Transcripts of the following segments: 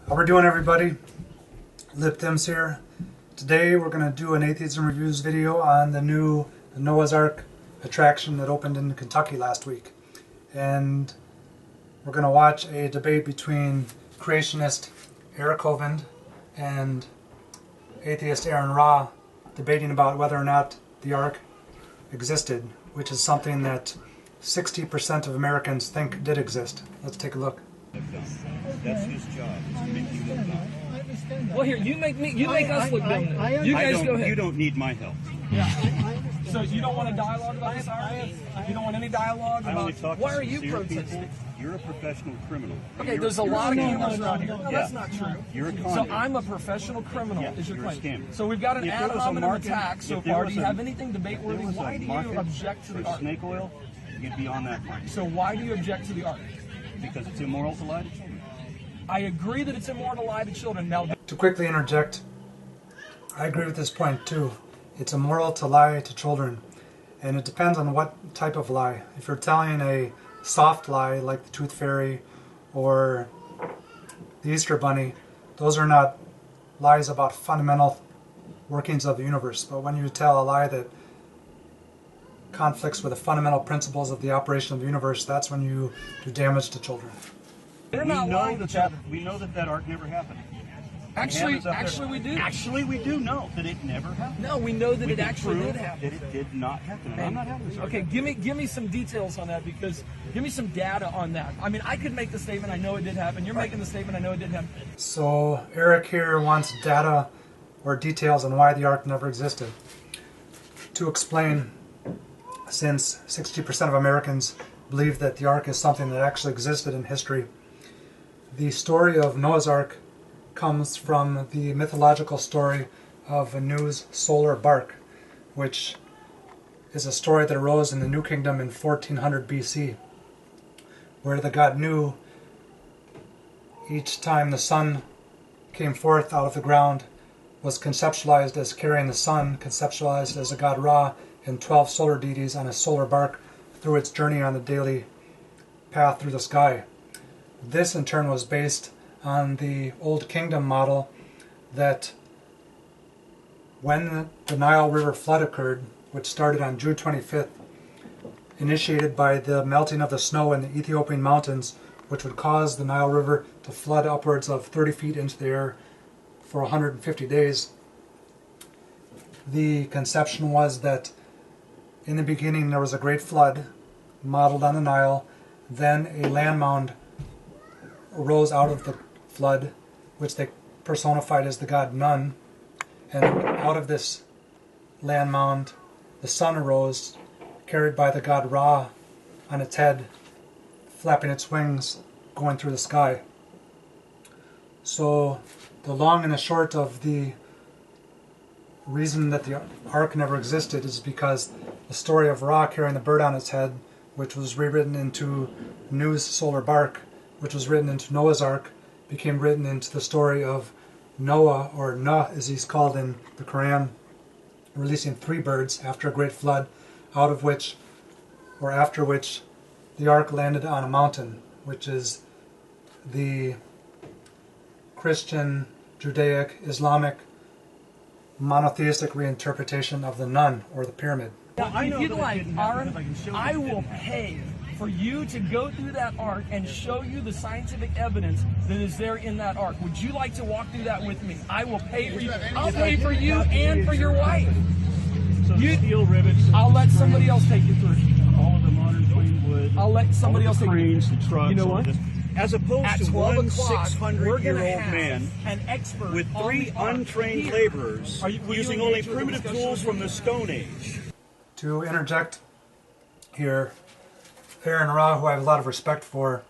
How we're doing, everybody? Libb Thims here. Today we're going to do an Atheism Reviews video on the new Noah's Ark attraction that opened in Kentucky last week. And we're going to watch a debate between creationist Eric Hovind and atheist Aron Ra debating about whether or not the Ark existed, which is something that 60% of Americans think did exist. Let's take a look. That's his job, is to make you look dumb. Well, here, you make us look dumb. You guys go ahead. You don't need my help. Yeah. So you don't want a dialogue about this, Aron? You don't want any dialogue I only about talk why to are you sincere protesting? people. You're a professional criminal. Okay, there's a lot of criminals around here. No, that's not true. You're a con So man. I'm a professional criminal, Yeah, is your you're a claim. scammer. So we've got an If there was a ad hominem market- attack so if there far. was Do you a- have anything debate worthy? Why do you object to the for Ark? snake oil, you'd be on that market. So why do you object to the Ark? Because it's immoral to lie to children. I agree that it's immoral to lie to children. Now, To quickly interject, I agree with this point too. It's immoral to lie to children, and it depends on what type of lie. If you're telling a soft lie like the Tooth Fairy or the Easter Bunny, those are not lies about fundamental workings of the universe. But when you tell a lie that conflicts with the fundamental principles of the operation of the universe, that's when you do damage to children. they're not lying to children. We know that ark never happened. Actually, Heaven's up there. actually we do. Actually, we do know that it never happened. No, we know that We it can actually prove did happen. that it did not happen. And I'm not having this Okay, argument. give me some details on that, because give me some data on that. I mean, I could make the statement, I know it did happen. You're making the statement, I know it did happen. So Eric here wants data or details on why the Ark never existed. To explain, since 60% of Americans believe that the Ark is something that actually existed in history, the story of Noah's Ark comes from the mythological story of Anu's solar bark, which is a story that arose in the New Kingdom in 1400 BC, where the god Nu, each time the sun came forth out of the ground, was conceptualized as carrying the sun, conceptualized as a god Ra, and 12 solar deities on a solar bark through its journey on the daily path through the sky. This in turn was based on the Old Kingdom model that when the Nile River flood occurred, which started on June 25th, initiated by the melting of the snow in the Ethiopian mountains, which would cause the Nile River to flood upwards of 30 feet into the air for 150 days. The conception was that in the beginning there was a great flood modeled on the Nile, then a land mound arose out of the flood, which they personified as the god Nun, and out of this land mound the sun arose, carried by the god Ra on its head, flapping its wings, going through the sky. So the long and the short of the reason that the Ark never existed is because the story of Ra carrying the bird on its head, which was rewritten into Nu's solar bark, which was written into Noah's Ark, became written into the story of Noah, or Nuh as he's called in the Quran, releasing 3 birds after a great flood, out of which, or after which, the Ark landed on a mountain, which is the Christian, Judaic, Islamic, monotheistic reinterpretation of the Nun, or the pyramid. Now, if you'd like, Aron, I will pay for you to go through that Ark and show you the scientific evidence that is there in that Ark. Would you like to walk through that with me? I will pay for you. I'll pay for you and for your wife. Steel rivets. I'll let somebody else take you through. All of the modern plain wood. I'll let somebody else take you cranes, through. the trucks. You know all what? this. As opposed At to 12 one o'clock, we're going to 600-year-old have man an expert with on 3 the Ark untrained here. laborers Will you using only engage with the primitive discussion tools with from me? the Stone Age. To interject here, Aron Ra, who I have a lot of respect for,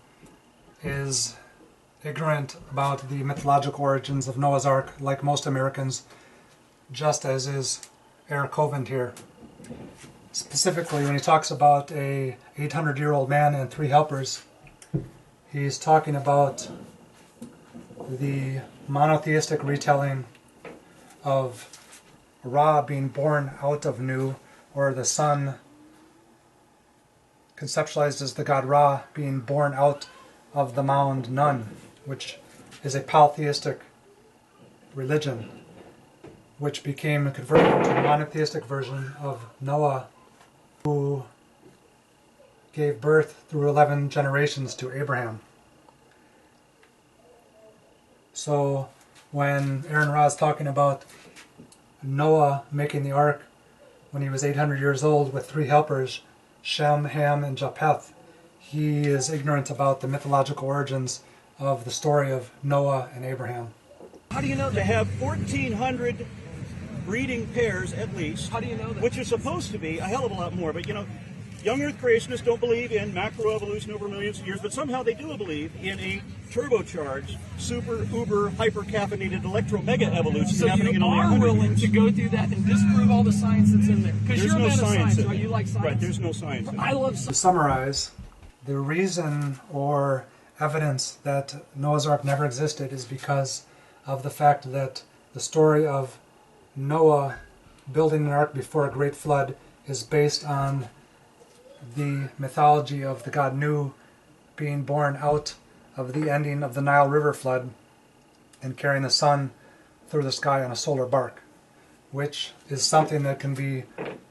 is ignorant about the mythological origins of Noah's Ark, like most Americans, just as is Eric Hovind here. Specifically, when he talks about a 800-year-old man and 3 helpers, he's talking about the monotheistic retelling of Ra being born out of Nu, or the sun conceptualized as the god Ra being born out of the mound Nun, which is a polytheistic religion, which became converted into a monotheistic version of Noah, who gave birth through 11 generations to Abraham. So when Aron Ra is talking about Noah making the ark when he was 800 years old with 3 helpers, Shem, Ham, and Japheth, he is ignorant about the mythological origins of the story of Noah and Abraham. How do you know To that? have 1,400 breeding pairs at least. How do you know that? Which is supposed to be a hell of a lot more. But young Earth creationists don't believe in macroevolution over millions of years, but somehow they do believe in a turbocharged, super, uber, hyper-caffeinated electro-mega evolution So happening in you only are 100 willing years. to go through that and disprove all the science that's in there? Because There's you're a no man of science science, in right? it. You like science? Right, there's no science in it. I love To science. summarize, the reason or evidence that Noah's Ark never existed is because of the fact that the story of Noah building an ark before a great flood is based on the mythology of the god Nu being born out of the ending of the Nile River flood and carrying the sun through the sky on a solar bark, which is something that can be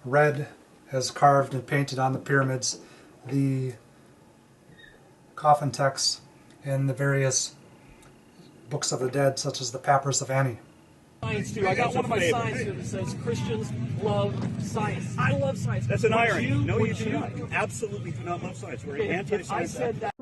read as carved and painted on the pyramids, the coffin texts, and the various books of the dead, such as the Papyrus of Ani. Science too. I got one of my signs here that says Christians love science. I love science. That's an Would irony. No, you would do not. Absolutely do not love science. We're If I anti-science. said that.